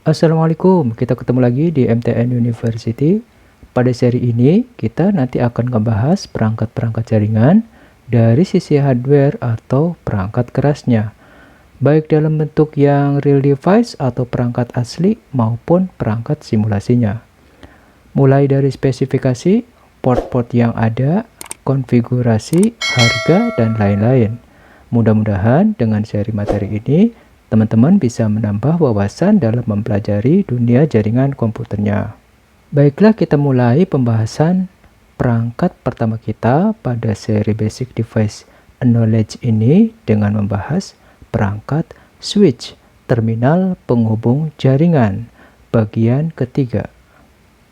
Assalamualaikum, kita ketemu lagi di MTN University. Pada seri ini, kita nanti akan ngebahas perangkat-perangkat jaringan dari sisi hardware atau perangkat kerasnya, baik dalam bentuk yang real device atau perangkat asli maupun perangkat simulasinya. Mulai dari spesifikasi, port-port yang ada, konfigurasi, harga, dan lain-lain. Mudah-mudahan dengan seri materi ini, teman-teman bisa menambah wawasan dalam mempelajari dunia jaringan komputernya. Baiklah, kita mulai pembahasan perangkat pertama kita pada seri Basic Device Knowledge ini dengan membahas perangkat switch, terminal penghubung jaringan, bagian ketiga.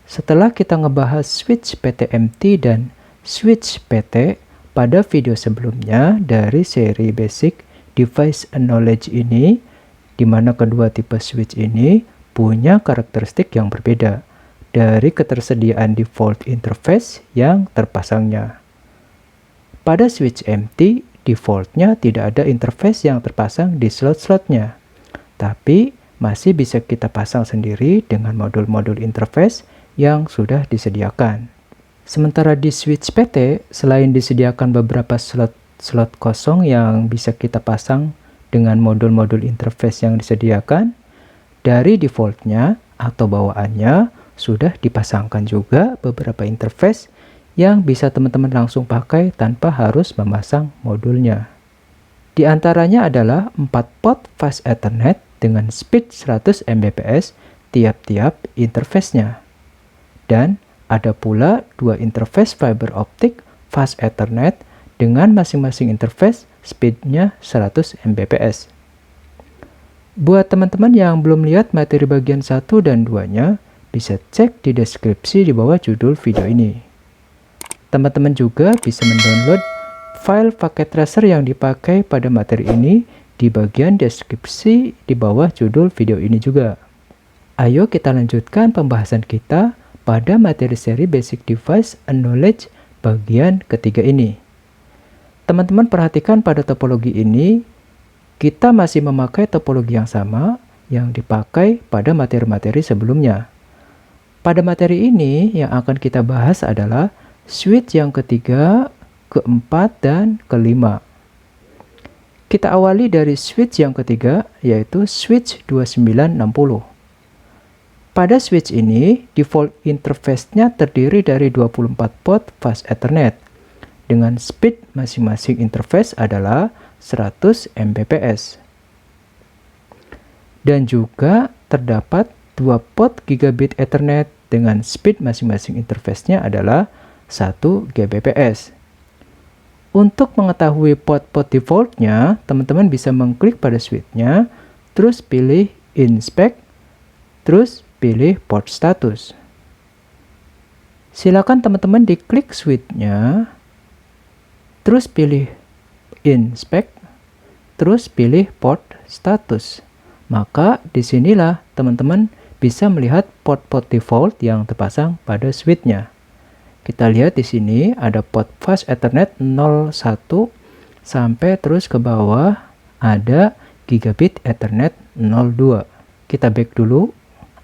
Setelah kita ngebahas switch PTMT dan switch PT pada video sebelumnya dari seri Basic Device Knowledge ini, di mana kedua tipe switch ini punya karakteristik yang berbeda dari ketersediaan default interface yang terpasangnya. Pada switch MT, defaultnya tidak ada interface yang terpasang di slot-slotnya, tapi masih bisa kita pasang sendiri dengan modul-modul interface yang sudah disediakan. Sementara di switch PT, selain disediakan beberapa slot kosong yang bisa kita pasang dengan modul-modul interface yang disediakan, dari defaultnya atau bawaannya sudah dipasangkan juga beberapa interface yang bisa teman-teman langsung pakai tanpa harus memasang modulnya. Di antaranya adalah 4 port fast Ethernet dengan speed 100 Mbps tiap-tiap interface-nya. Dan ada pula 2 interface fiber optic fast Ethernet dengan masing-masing interface speednya 100 Mbps. Buat teman-teman yang belum lihat materi bagian 1 dan 2-nya, bisa cek di deskripsi di bawah judul video ini. Teman-teman juga bisa mendownload file paket tracer yang dipakai pada materi ini di bagian deskripsi di bawah judul video ini juga. Ayo kita lanjutkan pembahasan kita pada materi seri Basic Device Knowledge bagian ketiga ini. Teman-teman perhatikan pada topologi ini, kita masih memakai topologi yang sama yang dipakai pada materi-materi sebelumnya. Pada materi ini yang akan kita bahas adalah switch yang ketiga, keempat, dan kelima. Kita awali dari switch yang ketiga, yaitu switch 2960. Pada switch ini, default interface-nya terdiri dari 24 port fast Ethernet, dengan speed masing-masing interface adalah 100 Mbps. Dan juga terdapat 2 port gigabit Ethernet dengan speed masing-masing interface-nya adalah 1 Gbps. Untuk mengetahui port-port default-nya, teman-teman bisa mengklik pada switch-nya, terus pilih Inspect, terus pilih port status. Silakan teman-teman diklik switch-nya, terus pilih Inspect, terus pilih port status. Maka disinilah teman-teman bisa melihat port-port default yang terpasang pada switch-nya. Kita lihat di sini ada port fast Ethernet 01 sampai terus ke bawah ada gigabit Ethernet 02. Kita back dulu,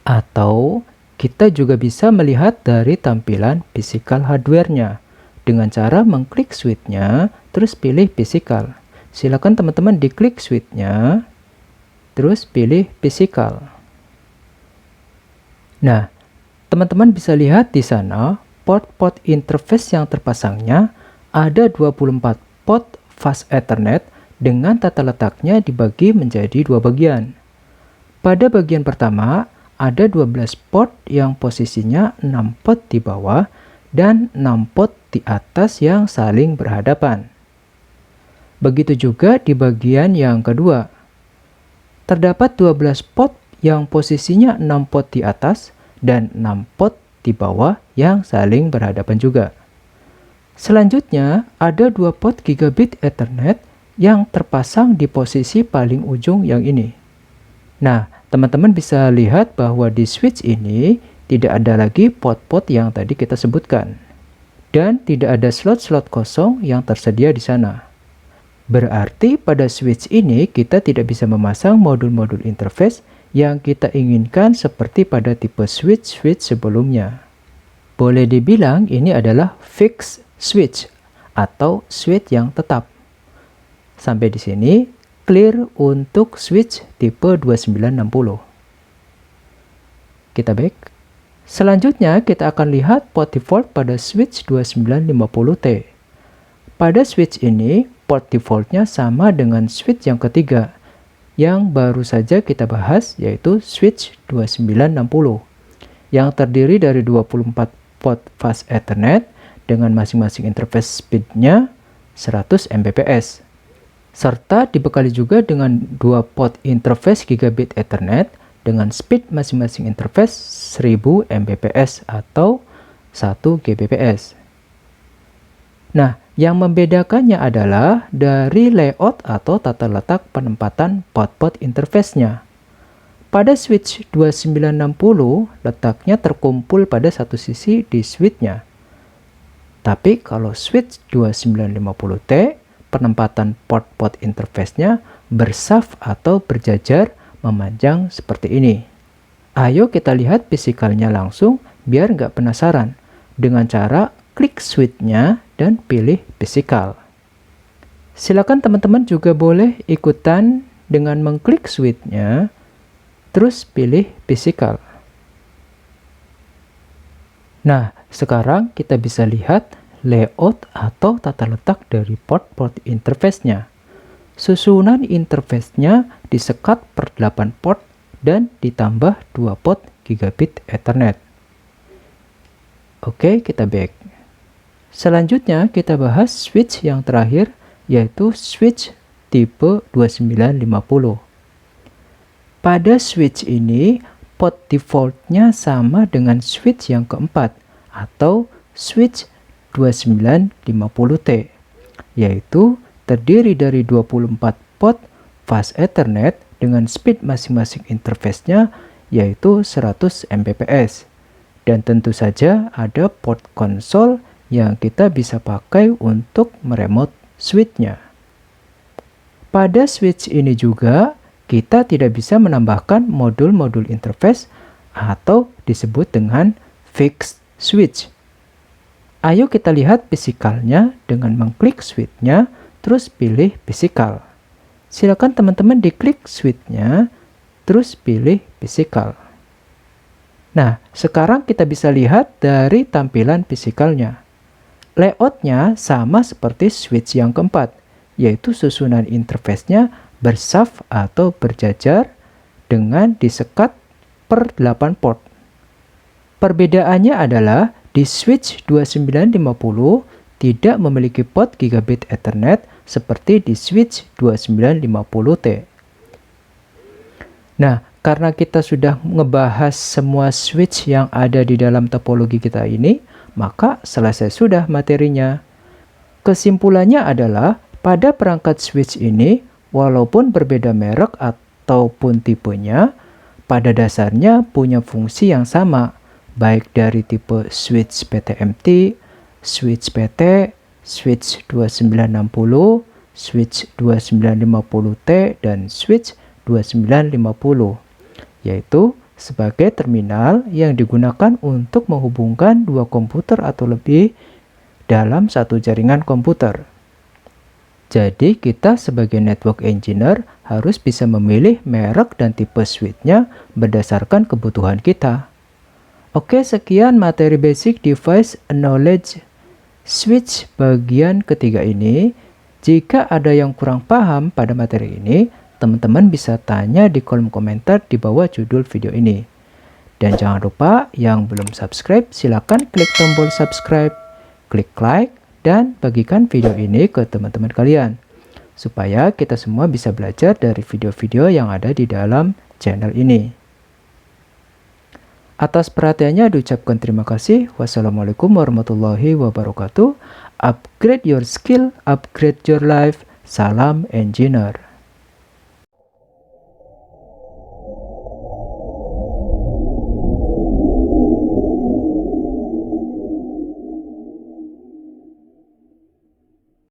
atau kita juga bisa melihat dari tampilan physical hardware-nya dengan cara mengklik switch-nya terus pilih physical. Silakan teman-teman diklik switch-nya terus pilih physical. Nah, teman-teman bisa lihat di sana port-port interface yang terpasangnya ada 24 port fast Ethernet dengan tata letaknya dibagi menjadi 2 bagian. Pada bagian pertama, ada 12 port yang posisinya 6 port di bawah dan 6 port di atas yang saling berhadapan. Begitu juga di bagian yang kedua. Terdapat 12 port yang posisinya 6 port di atas dan 6 port di bawah yang saling berhadapan juga. Selanjutnya, ada 2 port gigabit Ethernet yang terpasang di posisi paling ujung yang ini. Nah, teman-teman bisa lihat bahwa di switch ini tidak ada lagi port-port yang tadi kita sebutkan. Dan tidak ada slot-slot kosong yang tersedia di sana. Berarti pada switch ini kita tidak bisa memasang modul-modul interface yang kita inginkan seperti pada tipe switch sebelumnya. Boleh dibilang ini adalah fixed switch atau switch yang tetap. Sampai di sini clear untuk switch tipe 2960. Kita back. Selanjutnya kita akan lihat port default pada switch 2950T. Pada switch ini, port defaultnya sama dengan switch yang ketiga, yang baru saja kita bahas, yaitu switch 2960, yang terdiri dari 24 port fast Ethernet dengan masing-masing interface speednya 100 Mbps, serta dibekali juga dengan 2 port interface gigabit Ethernet dengan speed masing-masing interface 1000 Mbps atau 1 Gbps. Nah, yang membedakannya adalah dari layout atau tata letak penempatan port-port interface-nya. Pada switch 2960, letaknya terkumpul pada satu sisi di switch-nya. Tapi kalau switch 2950T, penempatan port-port interface-nya bersaf atau berjajar memanjang seperti ini. Ayo kita lihat fisikalnya langsung biar nggak penasaran dengan cara klik switch-nya dan pilih fisikal. Silakan teman-teman juga boleh ikutan dengan mengklik switch-nya terus pilih fisikal. Nah, sekarang kita bisa lihat layout atau tata letak dari port-port interface-nya. Susunan interface-nya disekat per 8 port dan ditambah 2 port gigabit Ethernet. Oke, kita back. Selanjutnya kita bahas switch yang terakhir, yaitu switch tipe 2950. Pada switch ini, port default-nya sama dengan switch yang keempat, atau switch 2950T, yaitu terdiri dari 24 port fast Ethernet dengan speed masing-masing interface-nya yaitu 100 Mbps. Dan tentu saja ada port konsol yang kita bisa pakai untuk meremote switch-nya. Pada switch ini juga kita tidak bisa menambahkan modul-modul interface atau disebut dengan fixed switch. Ayo kita lihat fisikalnya dengan mengklik switch-nya terus pilih fisikal. Silakan teman-teman diklik switch-nya, terus pilih fisikal. Nah, sekarang kita bisa lihat dari tampilan fisikalnya. Layout-nya sama seperti switch yang keempat, yaitu susunan interface-nya bersaf atau berjajar dengan disekat per 8 port. Perbedaannya adalah di switch 2950 tidak memiliki port gigabit Ethernet seperti di switch 2950T. Nah, karena kita sudah ngebahas semua switch yang ada di dalam topologi kita ini, maka selesai sudah materinya. Kesimpulannya adalah, pada perangkat switch ini, walaupun berbeda merek ataupun tipenya, pada dasarnya punya fungsi yang sama, baik dari tipe switch PTMT, switch PT, switch 2960, switch 2950T, dan switch 2950, yaitu sebagai terminal yang digunakan untuk menghubungkan dua komputer atau lebih dalam satu jaringan komputer. Jadi kita sebagai network engineer harus bisa memilih merek dan tipe switch-nya berdasarkan kebutuhan kita. Oke, sekian materi basic device knowledge switch bagian ketiga ini. Jika ada yang kurang paham pada materi ini, teman-teman bisa tanya di kolom komentar di bawah judul video ini. Dan jangan lupa yang belum subscribe, silakan klik tombol subscribe, klik like, dan bagikan video ini ke teman-teman kalian. Supaya kita semua bisa belajar dari video-video yang ada di dalam channel ini. Atas perhatiannya diucapkan terima kasih. Wassalamualaikum warahmatullahi wabarakatuh. Upgrade your skill, upgrade your life. Salam engineer.